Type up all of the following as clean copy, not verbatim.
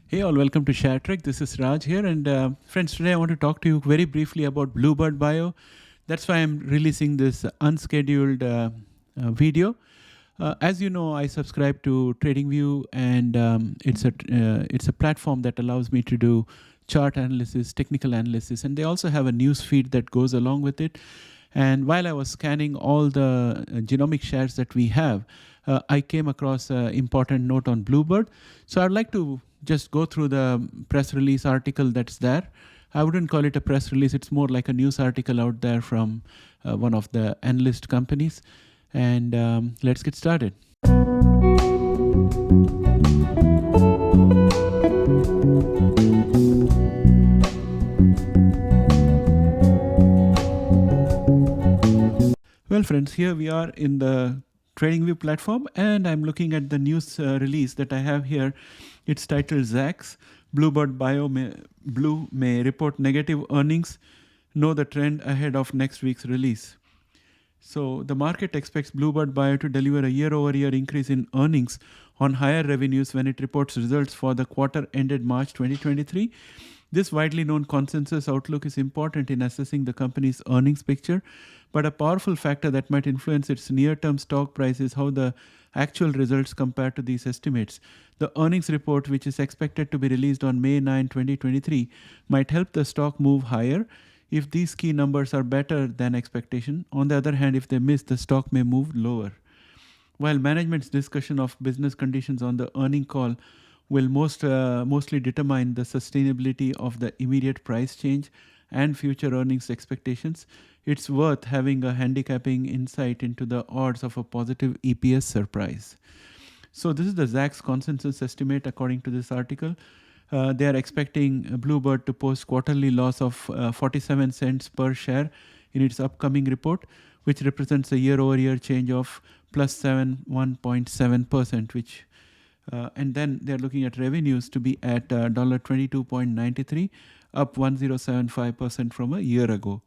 Hey all, welcome to ShareTrek. This is Raj here, and friends, today I want to talk to you very briefly about Bluebird Bio. That's why I'm releasing this unscheduled video. As you know, I subscribe to Tradingview, and it's a platform that allows me to do chart analysis, technical analysis, and they also have a news feed that goes along with it. And while I was scanning all the genomic shares that we have, I came across an important note on Bluebird. So I'd like to just go through the press release article that's there. I wouldn't call it a press release. It's more like a news article out there from one of the analyst companies. And let's get started. Well, friends, here we are in the Tradingview platform, and I'm looking at the news release that I have here. It's titled Zacks. Bluebird Blue may report negative earnings. Know the trend ahead of next week's release. So the market expects Bluebird Bio to deliver a year-over-year increase in earnings on higher revenues when it reports results for the quarter ended March 2023. This widely known consensus outlook is important in assessing the company's earnings picture, but a powerful factor that might influence its near-term stock price is how the actual results compare to these estimates. The earnings report, which is expected to be released on May 9, 2023, might help the stock move higher if these key numbers are better than expectation. On the other hand, if they miss, the stock may move lower. While management's discussion of business conditions on the earning call will mostly determine the sustainability of the immediate price change and future earnings expectations, it's worth having a handicapping insight into the odds of a positive EPS surprise. So this is the Zacks consensus estimate according to this article. They are expecting Bluebird to post quarterly loss of 47 cents per share in its upcoming report, which represents a year-over-year change of plus 1.7%, which and then they're looking at revenues to be at $22.93, up 1075% from a year ago.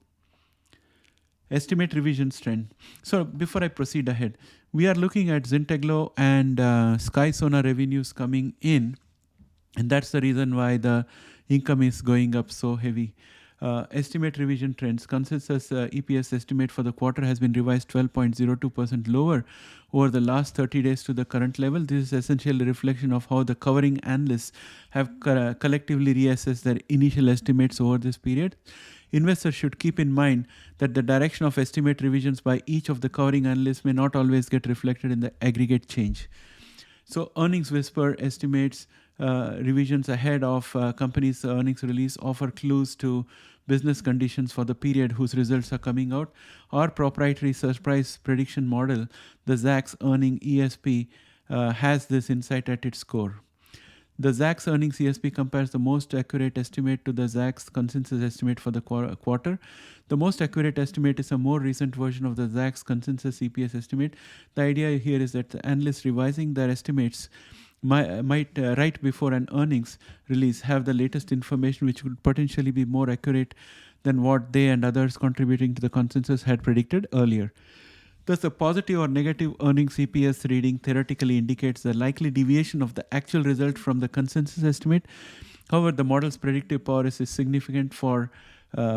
Estimate revisions trend. So before I proceed ahead, we are looking at Zynteglo and SkySona revenues coming in, and that's the reason why the income is going up so heavy. Estimate revision trends. Consensus EPS estimate for the quarter has been revised 12.02% lower over the last 30 days to the current level. This is essentially a reflection of how the covering analysts have collectively reassessed their initial estimates over this period. Investors should keep in mind that the direction of estimate revisions by each of the covering analysts may not always get reflected in the aggregate change. So earnings whisper estimates revisions ahead of company's earnings release offer clues to business conditions for the period whose results are coming out. Our proprietary surprise prediction model, the Zacks earning ESP, has this insight at its core. The Zacks earnings ESP compares the most accurate estimate to the Zacks consensus estimate for the quarter. The most accurate estimate is a more recent version of the Zacks consensus EPS estimate. The idea here is that the analysts revising their estimates might right before an earnings release have the latest information, which could potentially be more accurate than what they and others contributing to the consensus had predicted earlier. Thus, the positive or negative earnings EPS reading theoretically indicates the likely deviation of the actual result from the consensus estimate. However, the model's predictive power is significant for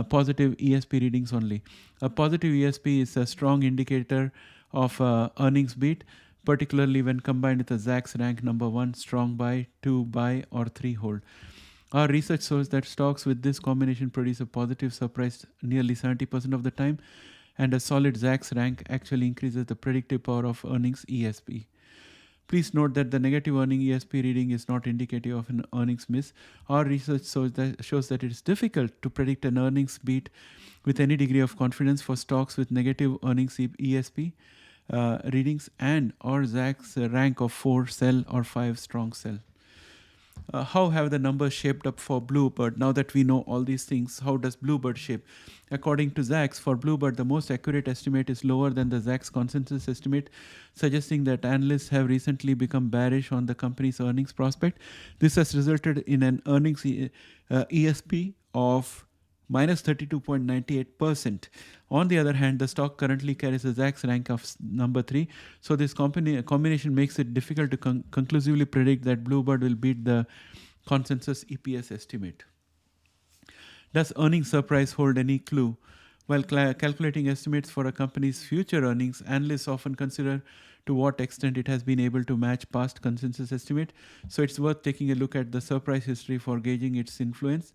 positive ESP readings only. A positive ESP is a strong indicator of earnings beat, particularly when combined with a Zacks rank number 1, strong buy, 2 buy, or 3 hold. Our research shows that stocks with this combination produce a positive surprise nearly 70% of the time, and a solid Zacks rank actually increases the predictive power of earnings ESP. Please note that the negative earning ESP reading is not indicative of an earnings miss. Our research shows that it is difficult to predict an earnings beat with any degree of confidence for stocks with negative earnings ESP readings and or Zacks rank of 4 sell or 5 strong sell. How have the numbers shaped up for Bluebird? Now that we know all these things, how does Bluebird shape? According to Zacks, for Bluebird, the most accurate estimate is lower than the Zacks consensus estimate, suggesting that analysts have recently become bearish on the company's earnings prospect. This has resulted in an earnings ESP of minus 32.98%. On the other hand, the stock currently carries a Zacks rank of number 3. So this combination makes it difficult to conclusively predict that Bluebird will beat the consensus EPS estimate. Does earnings surprise hold any clue? While calculating estimates for a company's future earnings, analysts often consider to what extent it has been able to match past consensus estimate. So it's worth taking a look at the surprise history for gauging its influence,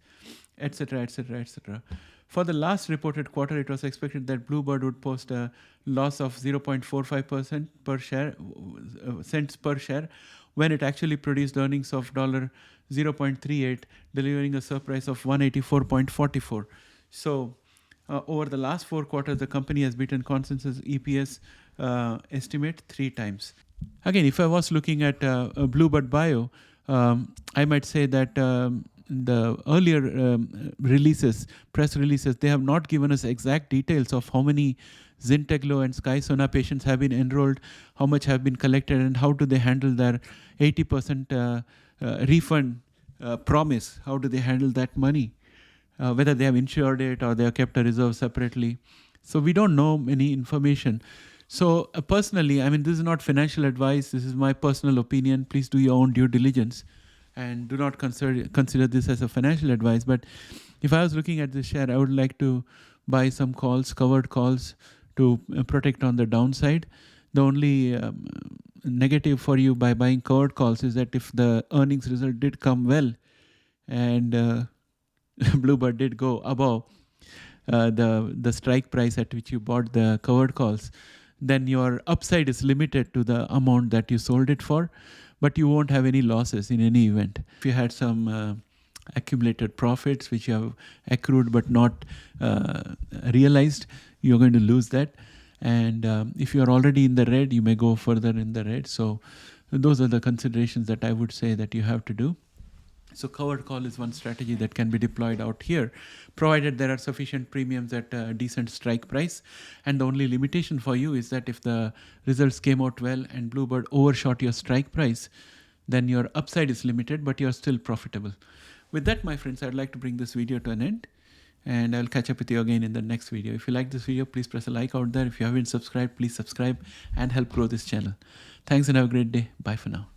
etc., etc., etc. For the last reported quarter, it was expected that Bluebird would post a loss of 0.45% per share, cents per share, when it actually produced earnings of $0.38, delivering a surprise of 184.44. So over the last 4 quarters, the company has beaten consensus EPS estimate 3 times. Again, if I was looking at Bluebird Bio, I might say that the earlier press releases, they have not given us exact details of how many Zynteglo and Skysona patients have been enrolled, how much have been collected, and how do they handle their 80% refund promise. How do they handle that money? Whether they have insured it or they have kept a reserve separately. So we don't know any information. So personally, I mean, this is not financial advice. This is my personal opinion. Please do your own due diligence and do not consider this as a financial advice. But if I was looking at this share, I would like to buy some calls, covered calls, to protect on the downside. The only negative for you by buying covered calls is that if the earnings result did come well and Bluebird did go above the strike price at which you bought the covered calls, then your upside is limited to the amount that you sold it for, but you won't have any losses in any event. If you had some accumulated profits which you have accrued but not realized, you're going to lose that. And if you're already in the red, you may go further in the red. So those are the considerations that I would say that you have to do. So covered call is one strategy that can be deployed out here, provided there are sufficient premiums at a decent strike price. And the only limitation for you is that if the results came out well and Bluebird overshot your strike price, then your upside is limited, but you're still profitable. With that, my friends, I'd like to bring this video to an end, and I'll catch up with you again in the next video. If you like this video, please press a like out there. If you haven't subscribed, please subscribe and help grow this channel. Thanks and have a great day. Bye for now.